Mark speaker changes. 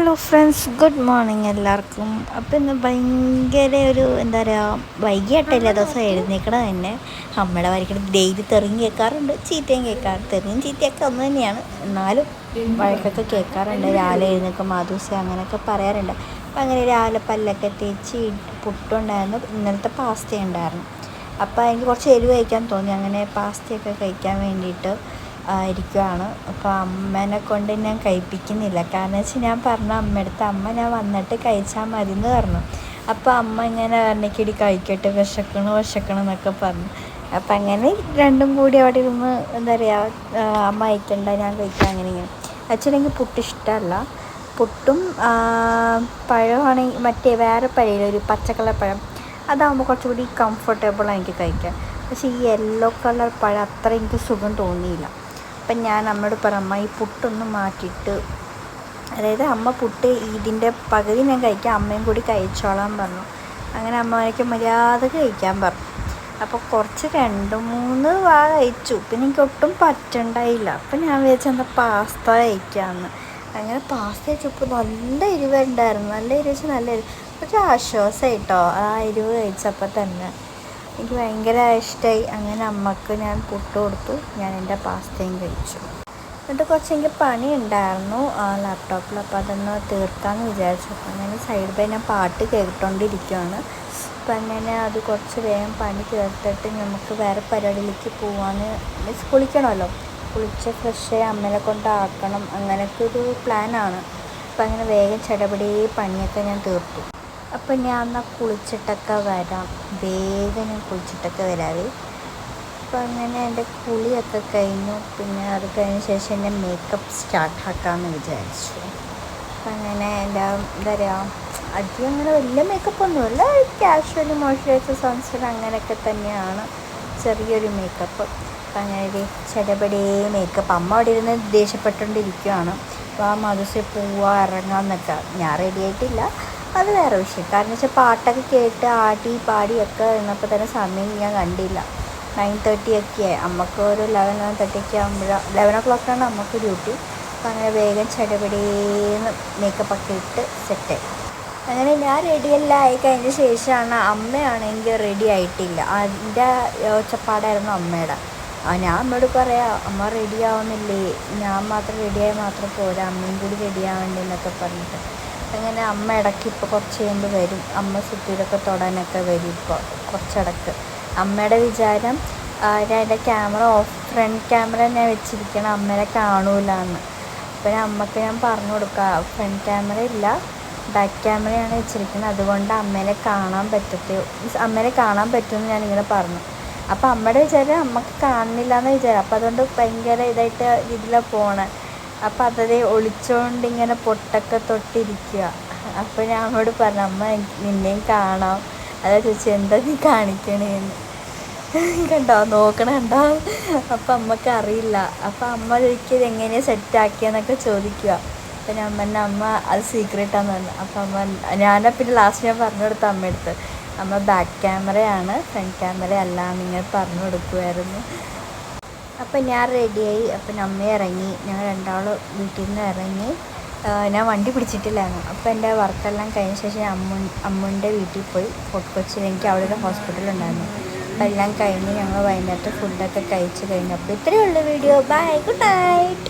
Speaker 1: Hello friends, good morning എല്ലാവർക്കും. അപ്പോൾ ഇന്ന് ഭയങ്കര ഒരു എന്താ പറയുക, വൈകിട്ടല്ലേ ദിവസം എഴുന്നേക്കണത് തന്നെ. അമ്മയുടെ വരയ്ക്കണം ഡെയിലി തെറിയും കേൾക്കാറുണ്ട്, ചീത്തയും കേൾക്കാറുണ്ട്. തെറിയും ചീത്തയൊക്കെ ഒന്ന് തന്നെയാണ്, എന്നാലും വഴക്കൊക്കെ കേൾക്കാറുണ്ട്. രാവിലെ എഴുന്നേൽക്കും മാതൂസ അങ്ങനെയൊക്കെ പറയാറുണ്ട്. അപ്പോൾ അങ്ങനെ രാവിലെ പല്ലൊക്കെ തേച്ച് പുട്ടുണ്ടായിരുന്നു, ഇന്നലത്തെ പാസ്ത ഉണ്ടായിരുന്നു. അപ്പോൾ എനിക്ക് കുറച്ച് എരിവ് കഴിക്കാൻ തോന്നി, അങ്ങനെ പാസ്തയൊക്കെ കഴിക്കാൻ വേണ്ടിയിട്ട് ഇരിക്കുകയാണ്. അപ്പോൾ അമ്മേനെ കൊണ്ട് ഞാൻ കഴിപ്പിക്കുന്നില്ല, കാരണം വെച്ചാൽ ഞാൻ പറഞ്ഞ അമ്മയടുത്ത് അമ്മ ഞാൻ വന്നിട്ട് കഴിച്ചാൽ മതി എന്ന് പറഞ്ഞു. അപ്പോൾ അമ്മ ഇങ്ങനെ പറഞ്ഞിക്കിടി കഴിക്കട്ടെ, വിശക്കണം എന്നൊക്കെ പറഞ്ഞു. അപ്പം അങ്ങനെ രണ്ടും കൂടി അവിടെ ഇരുന്ന് എന്താ പറയുക, അമ്മ കഴിക്കണ്ട ഞാൻ കഴിക്കാം അങ്ങനെ ഇങ്ങനെ. അച്ഛനെങ്കിൽ പുട്ട് ഇഷ്ടമല്ല. പുട്ടും പഴമാണെങ്കിൽ മറ്റേ വേറെ പഴയില്ല, ഒരു പച്ചക്കളർ പഴം, അതാകുമ്പോൾ കുറച്ചുകൂടി കംഫർട്ടബിളാണ് എനിക്ക് കഴിക്കാൻ. പക്ഷേ ഈ യെല്ലോ കളർ പഴം അത്ര എനിക്ക് സുഖം തോന്നിയില്ല. അപ്പം ഞാൻ അമ്മയോട് പറഞ്ഞു, അമ്മ ഈ പുട്ടൊന്ന് മാറ്റിയിട്ട്, അതായത് അമ്മ പുട്ട് ഇതിൻ്റെ പകുതി ഞാൻ കഴിക്കാം, അമ്മയും കൂടി കഴിച്ചോളാൻ പറഞ്ഞു. അങ്ങനെ അമ്മ എനിക്ക് മര്യാദക്ക് കഴിക്കാൻ പറഞ്ഞു. അപ്പോൾ കുറച്ച് 2-3 വാ കഴിച്ചു. പിന്നെ എനിക്ക് ഒട്ടും പറ്റണ്ടായില്ല. അപ്പം ഞാൻ വിചാരിച്ചു എന്താ പാസ്ത കഴിക്കാമെന്ന്. അങ്ങനെ പാസ്ത കഴിച്ചപ്പോൾ നല്ല എരിവുണ്ടായിരുന്നു. നല്ല എരിവ് വെച്ചാൽ നല്ല എരിവ്, പക്ഷേ ആശ്വാസമായിട്ടോ ആ എരിവ് കഴിച്ചപ്പോൾ തന്നെ. എനിക്ക് ഭയങ്കര ഇഷ്ടമായി. അങ്ങനെ അമ്മക്ക് ഞാൻ പുട്ട് കൊടുത്തു, ഞാൻ എൻ്റെ പാസ്തയും കഴിച്ചു. എന്നിട്ട് കുറച്ച് എനിക്ക് പണി ഉണ്ടായിരുന്നു ലാപ്ടോപ്പിൽ, അപ്പോൾ അതൊന്ന് തീർക്കാമെന്ന് വിചാരിച്ചു. അപ്പോൾ അങ്ങനെ സൈഡ് ബൈ ഞാൻ പാട്ട് കേട്ടുകൊണ്ടിരിക്കുകയാണ്. അപ്പം അങ്ങനെ അത് കുറച്ച് വേഗം പണി തീർത്തിട്ട് നമുക്ക് വേറെ പരിപാടിയിലേക്ക് പോകാമെന്ന്. മീൻസ് കുളിക്കണമല്ലോ, കുളിച്ച് ഫ്രഷായി അമ്മേനെ കൊണ്ടാക്കണം, അങ്ങനെയൊക്കെ ഒരു പ്ലാനാണ്. അപ്പം അങ്ങനെ വേഗം ചടപടി പണിയൊക്കെ ഞാൻ തീർത്തു. അപ്പം ഞാൻ എന്നാൽ കുളിച്ചിട്ടൊക്കെ വരാം, വേഗം ഞാൻ കുളിച്ചിട്ടൊക്കെ വരാവേ. അപ്പം അങ്ങനെ എൻ്റെ കുളിയൊക്കെ കഴിഞ്ഞു. പിന്നെ അത് കഴിഞ്ഞ ശേഷം എൻ്റെ മേക്കപ്പ് സ്റ്റാർട്ടാക്കാമെന്ന് വിചാരിച്ചു. അപ്പം അങ്ങനെ എൻ്റെ എന്താ പറയുക, അധികം അങ്ങനെ വലിയ മേക്കപ്പൊന്നുമില്ല, കാഷ്വലി മോയ്സ്ചറൈസർ, സൺസ്ക്രീൻ അങ്ങനെയൊക്കെ തന്നെയാണ്, ചെറിയൊരു മേക്കപ്പ്. അപ്പം അങ്ങനെ ചടപടി മേക്കപ്പ്. അമ്മ അവിടെ ഇരുന്ന് ദേഷ്യപ്പെട്ടുകൊണ്ടിരിക്കുകയാണ്, അപ്പോൾ ആ മധുസെ പോവുക ഇറങ്ങാമെന്നൊക്കെ. ഞാൻ റെഡി ആയിട്ടില്ല, അത് വേറെ വിഷയം. കാരണം വെച്ചാൽ പാട്ടൊക്കെ കേട്ട് ആടി പാടിയൊക്കെ ഇരുന്നപ്പോൾ തന്നെ സമയം ഞാൻ കണ്ടില്ല. 9:30 ഒക്കെ ആയി. അമ്മക്ക് ഒരു 11-11:30 ഒക്കെ ആകുമ്പോഴാണ്, 11 o'clock അമ്മക്ക് ഡ്യൂട്ടി. അപ്പോൾ അങ്ങനെ വേഗം ചടപടിയെന്ന് മേക്കപ്പൊക്കെ ഇട്ട് സെറ്റായി. അങ്ങനെ ഞാൻ റെഡിയെല്ലാം ആയി കഴിഞ്ഞ ശേഷമാണ്, അമ്മയാണെങ്കിൽ റെഡി ആയിട്ടില്ല. അതിൻ്റെ ഒച്ചപ്പാടായിരുന്നു അമ്മയുടെ. ഞാൻ അമ്മയോട് പറയാം, അമ്മ റെഡി ആവുന്നില്ലേ, ഞാൻ മാത്രം റെഡിയായി മാത്രം പോരാ, അമ്മയും കൂടി റെഡി ആവേണ്ടേ എന്നൊക്കെ പറഞ്ഞിട്ട്. അങ്ങനെ അമ്മ ഇടയ്ക്ക് ഇപ്പോൾ കുറച്ച് കഴിയുമ്പോൾ വരും. അമ്മ സുത്തിയിലൊക്കെ തൊടാനൊക്കെ വരും ഇപ്പോൾ കുറച്ചിടക്ക്. അമ്മയുടെ വിചാരം ഞാൻ എൻ്റെ ക്യാമറ ഓഫ്, ഫ്രണ്ട് ക്യാമറ ഞാൻ വെച്ചിരിക്കണം, അമ്മേനെ കാണൂലെന്ന്. അപ്പോൾ അമ്മക്ക് ഞാൻ പറഞ്ഞു കൊടുക്കുക, ഫ്രണ്ട് ക്യാമറ ഇല്ല, ബാക്ക് ക്യാമറയാണ് വെച്ചിരിക്കുന്നത്, അതുകൊണ്ട് അമ്മേനെ കാണാൻ അമ്മേനെ കാണാൻ പറ്റുമെന്ന് ഞാനിങ്ങനെ പറഞ്ഞു. അപ്പോൾ അമ്മയുടെ വിചാരം അമ്മക്ക് കാണുന്നില്ല എന്ന് വിചാരം. അപ്പോൾ അതുകൊണ്ട് ഭയങ്കര ഇതായിട്ട് ഇതിലാണ് പോണേ. അപ്പം അതേ ഒളിച്ചുകൊണ്ട് ഇങ്ങനെ പൊട്ടൊക്കെ തൊട്ടിരിക്കുക. അപ്പോൾ ഞാൻ അമ്മയോട് പറഞ്ഞു, അമ്മ നിന്നെയും കാണാം, അതാ ചോദിച്ചു എന്താ നീ കാണിക്കണേന്ന്. കണ്ടോ, നോക്കണുണ്ടോ? അപ്പം അമ്മക്ക് അറിയില്ല. അപ്പം അമ്മ ചോദിക്കുക എങ്ങനെയാണ് സെറ്റാക്കിയെന്നൊക്കെ ചോദിക്കുക. അപ്പം ഞാൻ പറഞ്ഞ അമ്മ അത് സീക്രട്ടാന്ന് പറഞ്ഞു. അപ്പം അമ്മ പിന്നെ ലാസ്റ്റ് ഞാൻ പറഞ്ഞു കൊടുത്ത അമ്മയടുത്ത്, അമ്മ ബാക്ക് ക്യാമറയാണ്, ഫ്രണ്ട് ക്യാമറ അല്ല എന്നിങ്ങനെ പറഞ്ഞു കൊടുക്കുമായിരുന്നു. അപ്പം ഞാൻ റെഡിയായി. അപ്പം അമ്മ ഇറങ്ങി, ഞങ്ങൾ രണ്ടാളും വീട്ടിൽ നിന്ന് ഇറങ്ങി. ഞാൻ വണ്ടി പിടിച്ചിട്ടില്ലായിരുന്നു. അപ്പോൾ എൻ്റെ വർക്കെല്ലാം കഴിഞ്ഞ ശേഷം അമ്മൂൻ്റെ വീട്ടിൽ പോയി. ഫോർട്ട് കൊച്ചിയിൽ എനിക്ക് അവിടെ ഒരു ഹോസ്പിറ്റലുണ്ടായിരുന്നു. അപ്പോൾ എല്ലാം കഴിഞ്ഞ് ഞങ്ങൾ വൈകുന്നേരത്തെ ഫുഡൊക്കെ കഴിച്ച് കഴിഞ്ഞപ്പോൾ ഇത്രയേ ഉള്ളൂ വീഡിയോ. By, good night.